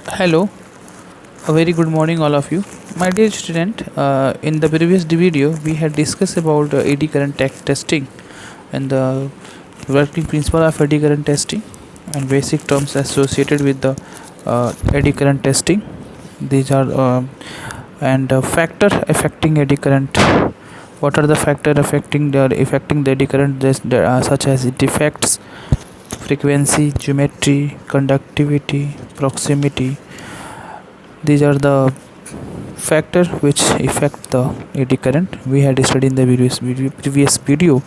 Hello, a very good morning, all of you. My dear student, in the previous video, we had discussed about eddy current testing and the working principle of eddy current testing and basic terms associated with the eddy current testing. These are and factor affecting eddy current. What are the factor affecting the eddy current? Such as defects, frequency, geometry, conductivity, proximity. These are the factor which affect the eddy current. We had studied in the previous video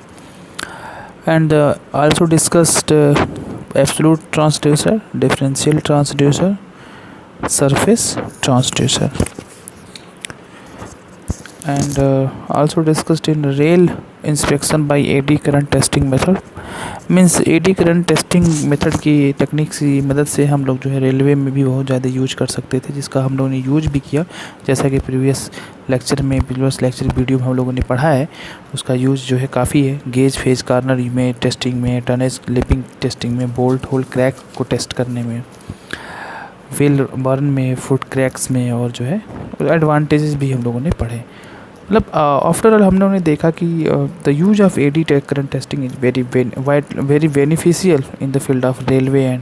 and also discussed absolute transducer, differential transducer, surface transducer, and also discussed in rail inspection by eddy current testing method. Means AD current testing method की technique की मदद से हम लोग जो है railway में भी बहुत ज़्यादा यूज कर सकते थे, जिसका हम लोगों ने यूज भी किया। जैसा कि प्रीवियस लेक्चर वीडियो में हम लोगों ने पढ़ा है, उसका यूज़ जो है काफ़ी है। गेज फेज कार्नर में टेस्टिंग में, टनेज लिपिंग टेस्टिंग में, बोल्ट होल क्रैक को टेस्ट करने में, व्हील बर्न में, फुट क्रैक्स में, और जो है एडवांटेजेस भी हम लोगों ने पढ़े। मतलब आफ्टर ऑल हम लोगों ने देखा कि the use of eddy current testing is very beneficial in the field of railway and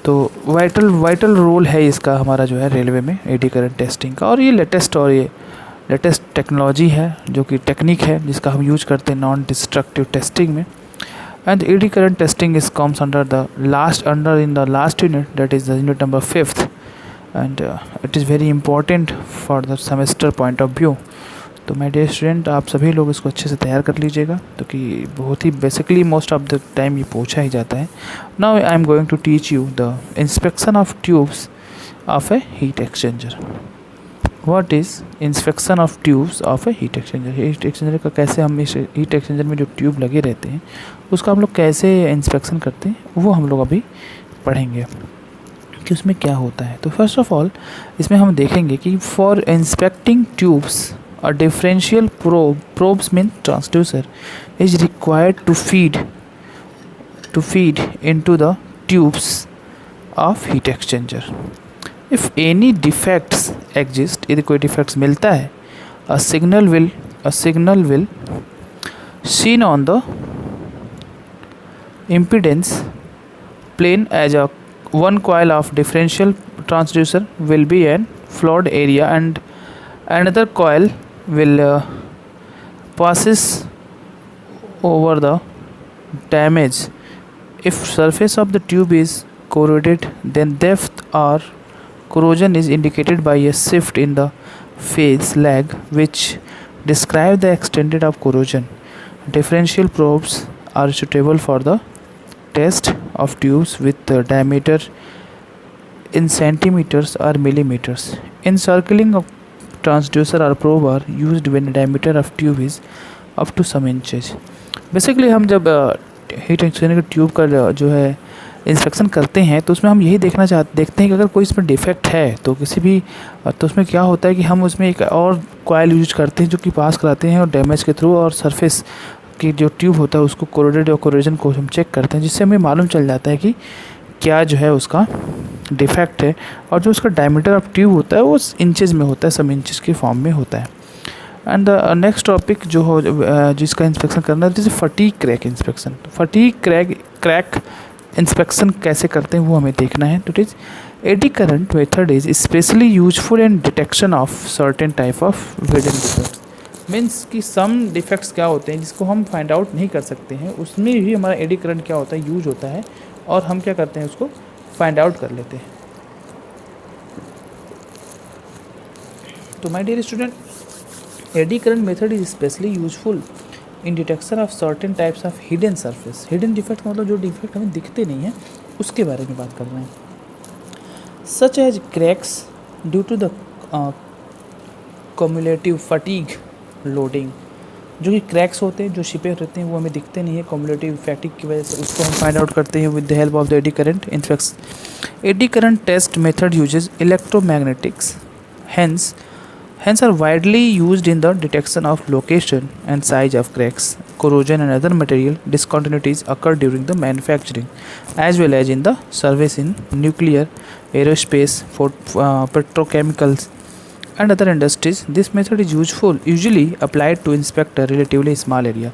तो वाइटल रोल है इसका हमारा जो है रेलवे में एडी करंट टेस्टिंग का। और ये लेटेस्ट टेक्नोलॉजी है, जो कि टेक्निक है जिसका हम यूज करते हैं नॉन डिस्ट्रक्टिव टेस्टिंग में। And AD current testing is comes under in the last unit, that is the unit number 5th, and it is very important for the semester point of view. तो my dear student, आप सभी लोग इसको अच्छे से तैयार कर लीजिएगा, तो कि बहुत ही basically most of the time ये पूछा ही जाता है। Now I am going to teach you the inspection of tubes of a heat exchanger. What is inspection of tubes of a heat exchanger? Heat exchanger का कैसे हम इस heat exchanger में जो ट्यूब लगे रहते हैं उसका हम लोग कैसे इंस्पेक्शन करते हैं, वो हम लोग अभी पढ़ेंगे कि उसमें क्या होता है। तो फर्स्ट ऑफ ऑल इसमें हम देखेंगे कि for inspecting tubes a differential probes mean transducer is required to feed into the tubes of heat exchanger. If any defects exist, यदि कोई defects मिलता है, a signal will seen on the impedance plane as a one coil of differential transducer will be an flood area and another coil will passes over the damage. If surface of the tube is corroded, then depth or corrosion is indicated by a shift in the phase lag which describe the extent of corrosion. Differential probes are suitable for the test of tubes with the diameter in centimeters or millimeters. Encircling of transducer or probe are used when the diameter of tube is up to some inches. Basically हम जब heat exchanger के tube का जो है inspection करते हैं तो उसमें हम यही देखते हैं कि अगर कोई इसमें डिफेक्ट है तो किसी भी तो उसमें क्या होता है कि हम उसमें एक और कॉइल यूज करते हैं जो कि पास कराते हैं और डैमेज के थ्रू, और सरफेस की जो ट्यूब होता है उसको कोरोडेड और कोरोजन को हम चेक करते हैं, जिससे हमें मालूम चल जाता है कि क्या जो है उसका डिफेक्ट है। और जो उसका डायमीटर ऑफ ट्यूब होता है वो इंचेस में होता है, सब इंचेस के फॉर्म में होता है। एंड द नेक्स्ट टॉपिक जो हो जिसका इंस्पेक्शन करना है जैसे fatigue crack inspection. Fatigue crack inspection कैसे करते हैं वो हमें देखना है। तो it is AD current method is specially useful in detection of certain type of hidden defects. Means कि सम डिफेक्ट्स क्या होते हैं जिसको हम फाइंड आउट नहीं कर सकते हैं, उसमें भी हमारा एडी करंट क्या होता है, यूज होता है, और हम क्या करते हैं उसको फाइंड आउट कर लेते हैं। तो my dear student, eddy current method is specially useful in detection of certain types of hidden surface. Hidden defect मतलब जो डिफेक्ट हमें दिखते नहीं हैं उसके बारे में बात कर रहे हैं। Such as cracks due to the cumulative fatigue loading, जो कि क्रैक्स होते हैं जो छिपे रहते हैं वो हमें दिखते नहीं है कम्युलेटिव फैटिग की वजह से, उसको हम फाइंड आउट करते हैं with the help of the eddy current inspection. Eddy current test method uses electromagnetics, hence are widely used in the detection of location and size of cracks corrosion and other material discontinuities occur during the manufacturing as well as in the service in nuclear, aerospace, petrochemicals and other industries. This method is usually applied to inspect a relatively small area.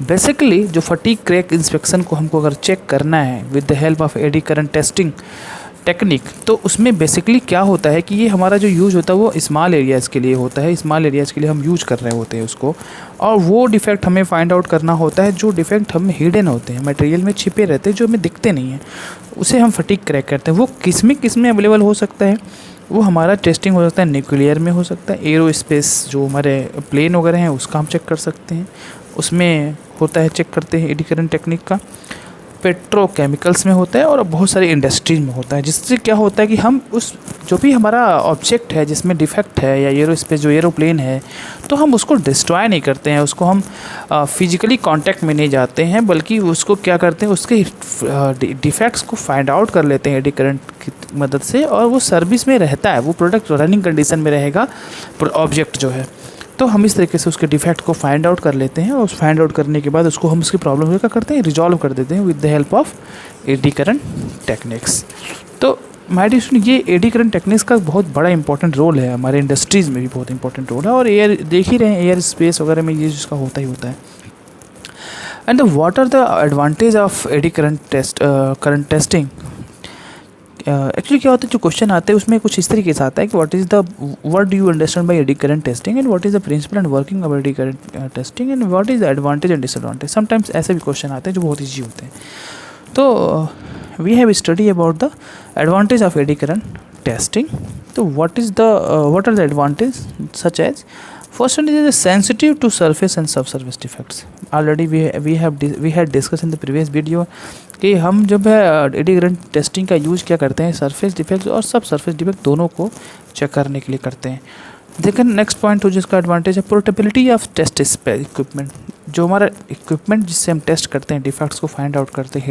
Basically जो fatigue crack inspection को हमको अगर check करना है with the help of eddy current testing technique, तो उसमें basically क्या होता है कि ये हमारा जो यूज़ होता है वो स्मॉल एरियाज़ के लिए होता है, स्मॉल एरियाज़ के लिए हम यूज कर रहे होते हैं उसको, और वो डिफेक्ट हमें फाइंड आउट करना होता है जो डिफेक्ट हम हिडन होते हैं, मटेरियल में छिपे रहते हैं, जो हमें दिखते नहीं हैं, उसे हम फटीग क्रैक करते हैं। वो किस में अवेलेबल हो सकता है? वो हमारा टेस्टिंग हो सकता है न्यूक्लियर में, हो सकता है एरोस्पेस जो हमारे प्लेन वगैरह हैं उसका हम चेक कर सकते हैं, उसमें होता है, चेक करते हैं एडी करंट टेक्निक का। पेट्रोकेमिकल्स में होता है और बहुत सारी इंडस्ट्रीज में होता है, जिससे क्या होता है कि हम उस जो भी हमारा ऑब्जेक्ट है जिसमें डिफेक्ट है या एरोस्पेस जो एरोप्लेन है, तो हम उसको डिस्ट्रॉय नहीं करते हैं, उसको हम फिजिकली कांटेक्ट में नहीं जाते हैं, बल्कि उसको क्या करते हैं, उसके डिफेक्ट्स को फाइंड आउट कर लेते हैं एडी करंट की मदद से, और वो सर्विस में रहता है, वो प्रोडक्ट रनिंग कंडीशन में रहेगा ऑब्जेक्ट जो है। तो हम इस तरीके से उसके डिफेक्ट को फाइंड आउट कर लेते हैं, और उस फाइंड आउट करने के बाद उसको हम उसकी प्रॉब्लम को क्या करते हैं, रिजॉल्व कर देते हैं with the help of eddy current techniques. तो माय डियर स्टूडेंट, ये एडी करंट टेक्निक्स का बहुत बड़ा इंपॉर्टेंट रोल है, हमारे इंडस्ट्रीज़ में भी बहुत इंपॉर्टेंट रोल है, और एयर देख ही रहे हैं, एयर स्पेस वगैरह में ये जिसका होता ही होता है। And what are the advantage of eddy current testing? Actually क्या होता है, जो क्वेश्चन आते हैं उसमें कुछ इस तरीके से आता है कि what do you understand by eddy current testing and what is the principle and working of eddy current testing and what is the advantage and disadvantage. Sometimes ऐसे भी क्वेश्चन आते हैं जो बहुत ईजी होते हैं। तो we have study about the advantage of eddy current testing. तो what are the advantage such as, first one is sensitive to surface and subsurface defects. Already we had discussed in the previous video कि हम जब AD current testing का use क्या करते हैं, surface defects और सब सरफेस डिफेक्ट दोनों को चेक करने के लिए करते हैं। लेकिन नेक्स्ट पॉइंट हो जिसका एडवांटेज है पोर्टेबिलिटी ऑफ टेस्ट इक्विपमेंट। जो हमारा इक्विपमेंट जिससे हम टेस्ट करते हैं, डिफेक्ट्स को फाइंड आउट करते हैं,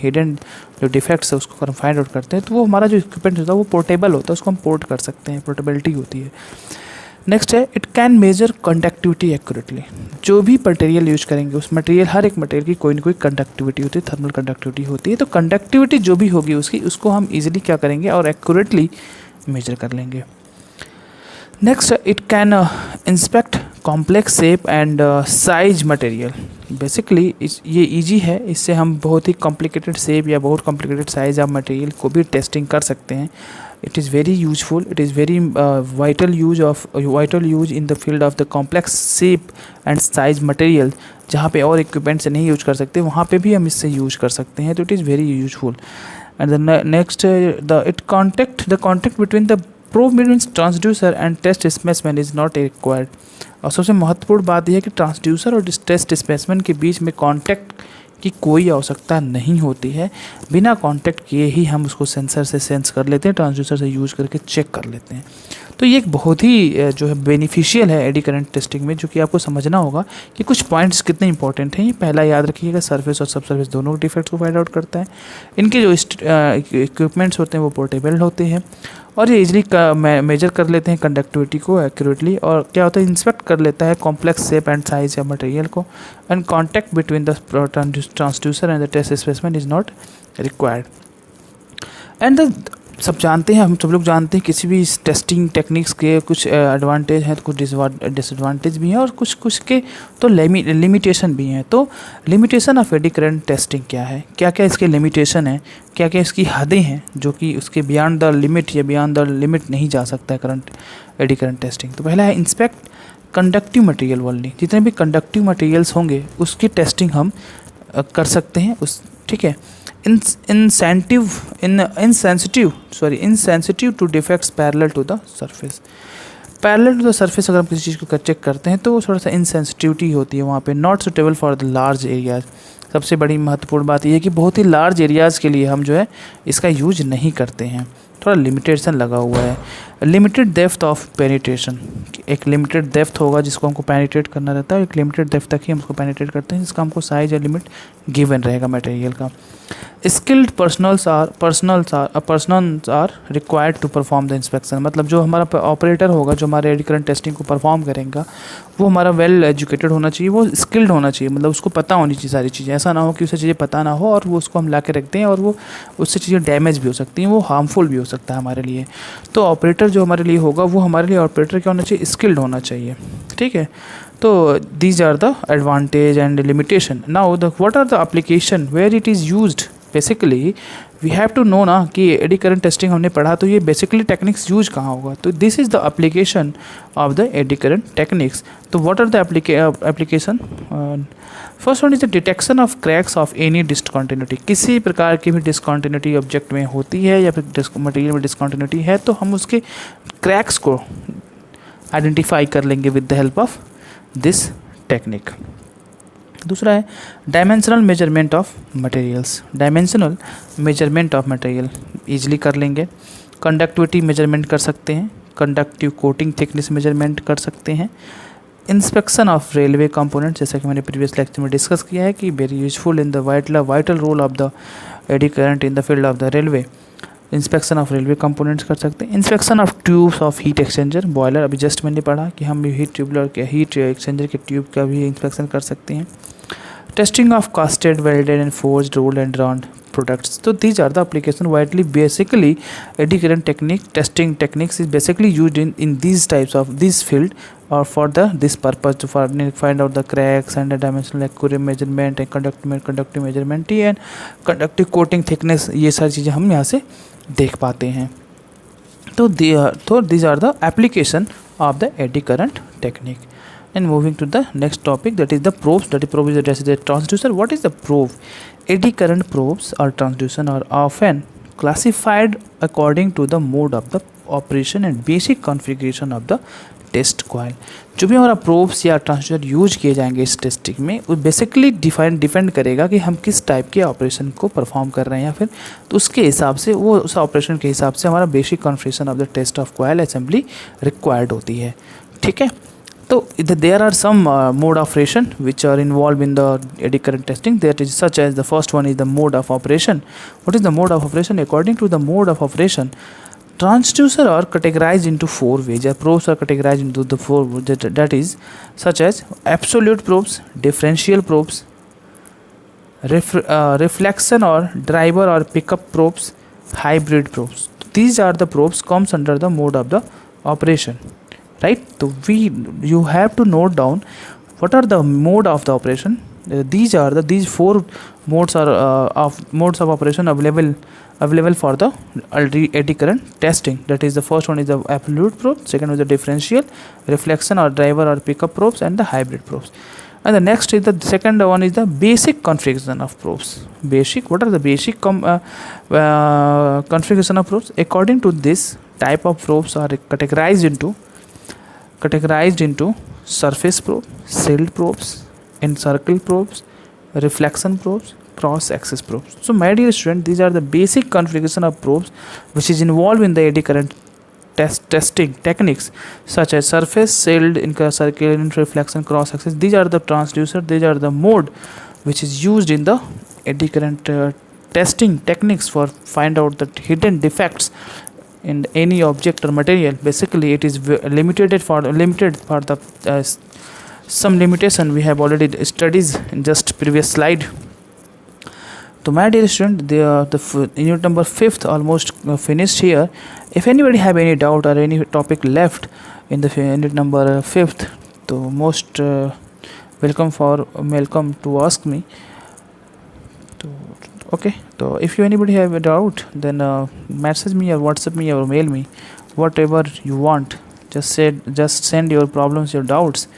हिडन जो डिफेक्ट्स है उसको हम फाइंड आउट करते हैं, तो वो हमारा जो इक्विपमेंट होता है वो पोर्टेबल होता है, उसको हम पोर्ट कर सकते हैं, पोर्टेबिलिटी होती है। नेक्स्ट है it can measure conductivity accurately. जो भी मटेरियल यूज करेंगे उस मटेरियल, हर एक मटेरियल की कोई ना कोई कंडक्टिविटी होती है, थर्मल कंडक्टिविटी होती है, तो कंडक्टिविटी जो भी होगी उसको हम इजीली क्या करेंगे और एक्यूरेटली मेजर कर लेंगे। Next it can inspect complex shape and size material. Basically ये इजी है, इससे हम बहुत ही कॉम्प्लिकेटेड शेप या बहुत कॉम्प्लिकेटेड साइज ऑफ मटेरियल को भी टेस्टिंग कर सकते हैं। It is very useful. It is very vital use in the field of the complex shape and size material, जहाँ पे और इक्विपमेंट से नहीं यूज कर सकते वहाँ पे भी हम इससे यूज कर सकते हैं, तो it is very useful. And the next the contact between the probe means transducer and test specimen is not required. और सबसे महत्वपूर्ण बात यह है कि ट्रांसड्यूसर और टेस्ट स्पेसिमेन के बीच में कॉन्टैक्ट की कोई आवश्यकता नहीं होती है, बिना कांटेक्ट किए ही हम उसको सेंसर से सेंस कर लेते हैं, ट्रांसड्यूसर से यूज़ करके चेक कर लेते हैं। तो ये एक बहुत ही जो है बेनिफिशियल है एडी करंट टेस्टिंग में, जो कि आपको समझना होगा कि कुछ पॉइंट्स कितने इंपॉर्टेंट हैं। ये पहला याद रखिएगा, सरफेस और सब सरफेस दोनों डिफेक्ट्स को फाइंड आउट करता है। इनके जो इक्विपमेंट्स होते हैं वो पोर्टेबल होते हैं और ये इजली मेजर कर लेते हैं कंडक्टिविटी को एक्यूरेटली, और क्या होता है इंस्पेक्ट कर लेता है कॉम्प्लेक्स शेप एंड साइज या मटेरियल को। And contact between the transducer and the test specimen is not required. एंड सब जानते हैं, हम सब लोग जानते हैं किसी भी टेस्टिंग टेक्निक्स के कुछ एडवांटेज हैं, तो कुछ डिसएडवांटेज भी हैं, और कुछ के तो लिमिटेशन भी हैं। तो limitation of eddy current testing क्या है, क्या क्या इसके लिमिटेशन है, क्या क्या इसकी हदें हैं जो कि उसके बियॉन्ड द लिमिट या बियॉन्ड द लिमिट नहीं जा सकता है एडी करंट टेस्टिंग। तो पहला है इंस्पेक्ट कंडक्टिव मटेरियल ओनली। जितने भी कंडक्टिव मटेरियल्स होंगे उसकी टेस्टिंग हम कर सकते हैं ठीक है। insensitive to defects parallel to the surface। Parallel to the surface अगर हम किसी चीज़ को चेक करते हैं तो थोड़ा सा इनसेंसिटिविटी होती है वहाँ पे, not suitable for the large areas. सबसे बड़ी महत्वपूर्ण बात यह है कि बहुत ही लार्ज एरियाज़ के लिए हम जो है इसका यूज नहीं करते हैं, थोड़ा लिमिटेशन लगा हुआ है। लिमिटेड डेप्थ ऑफ पेनिट्रेशन, एक लिमिटेड डेप्थ होगा जिसको हमको पेनिट्रेट करना रहता है, एक लिमिटेड डेप्थ तक ही हम उसको पेनिट्रेट करते हैं, जिसका हमको साइज या लिमिट गिवन रहेगा मटेरियल का। Skilled personnels are required to perform the inspection, मतलब जो हमारा ऑपरेटर होगा जो हमारे एडी करंट टेस्टिंग को परफॉर्म करेगा वो हमारा वेल एजुकेटेड होना चाहिए, वो स्किल्ड होना चाहिए, मतलब उसको पता होनी चाहिए सारी चीज़ें। ऐसा ना हो कि उसे चीज़ें पता ना हो और वो उसको हम ला के रखते हैं और वो उससे चीज़ें डैमेज भी हो सकती हैं, वो हार्मफुल भी हो सकता है हमारे लिए। तो ऑपरेटर जो हमारे लिए होगा वो हमारे लिए ऑपरेटर क्या होना चाहिए, स्किल्ड होना चाहिए, ठीक है। तो these are the advantage and limitation. Now the what are the application where it is used. Basically we have to know ना कि एडी करंट टेस्टिंग हमने पढ़ा तो ये बेसिकली टेक्निक्स यूज कहाँ होगा, तो this is the application of the eddy current techniques. तो what are the application, first one is the detection of cracks of any discontinuity. किसी प्रकार की भी डिसकंटिन्यूटी ऑब्जेक्ट में होती है या फिर मटेरियल में डिसकंटिन्यूटी है तो हम उसके क्रैक्स को आइडेंटिफाई कर लेंगे with the help of this technique. दूसरा है dimensional measurement of materials. Dimensional measurement of material easily कर लेंगे। कंडक्टिविटी मेजरमेंट कर सकते हैं, कंडक्टिव कोटिंग थिकनेस मेजरमेंट कर सकते हैं। इंस्पेक्शन ऑफ रेलवे कंपोनेंट, जैसा कि मैंने प्रीवियस लेक्चर में डिस्कस किया है कि very useful in the vital role of the eddy current in the field of the railway. Inspection of railway components कर सकते हैं। Inspection of tubes of heat exchanger, boiler, अभी जस्ट मैंने पढ़ा कि हम हीट ट्यूबलर के हीट एक्सचेंजर के ट्यूब का भी इंस्पेक्शन कर सकते हैं। Testing of casted, welded and forged, rolled and round products. So these are the application widely basically eddy current techniques is basically used in these types of this field or for this purpose to find out the cracks and the dimensional accuracy measurement and conductive measurement and conductive coating thickness, ये सारी चीज़ें हम यहाँ से देख पाते हैं। तो these are the application of the eddy current technique. And moving to the next topic, that is the probes. That is probe is addressed as a transducer. What is the probe? Eddy current probes or transducer are often classified according to the mode of the operation and basic configuration of the test coil. जो भी हमारा probes या transducer use किए जाएंगे इस testing में वो basically depend करेगा कि हम किस टाइप के ऑपरेशन को परफॉर्म कर रहे हैं या फिर तो उसके हिसाब से वो उस ऑपरेशन के हिसाब से हमारा basic configuration of the test of coil assembly required होती है, ठीक है। So there are some mode of operation which are involved in the eddy current testing. That is such as the first one is the mode of operation. What is the mode of operation? According to the mode of operation, transducer are categorized into four ways. Probes are categorized into the four that is such as absolute probes, differential probes, reflection or driver or pickup probes, hybrid probes. These are the probes comes under the mode of the operation. Right, so you have to note down what are the mode of the operation. These four modes are modes of operation available for the eddy current testing. That is the first one is the absolute probe, second is the differential, reflection or driver or pickup probes, and the hybrid probes. And the next is the second one is the basic configuration of probes. What are the basic configuration of probes? According to this type of probes are categorized into surface probe, sealed probes, encircle probes, reflection probes, cross axis probes. So my dear student, these are the basic configuration of probes which is involved in the eddy current testing techniques such as surface, sealed, encircle, reflection, cross axis. These are the transducer, these are the mode which is used in the eddy current testing techniques for find out the hidden defects in any object or material. Basically it is limited for the some limitation we have already studied in just previous slide. So my dear student, the unit number 5th almost finished here. If anybody have any doubt or any topic left in the unit number 5th, so most welcome to ask me. Okay, so if anybody have a doubt, then message me or WhatsApp me or mail me, whatever you want. Just send your problems, your doubts.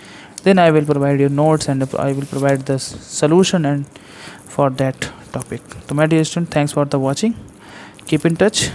Then I will provide your notes and I will provide the solution and for that topic. So my dear student, thanks for the watching. Keep in touch.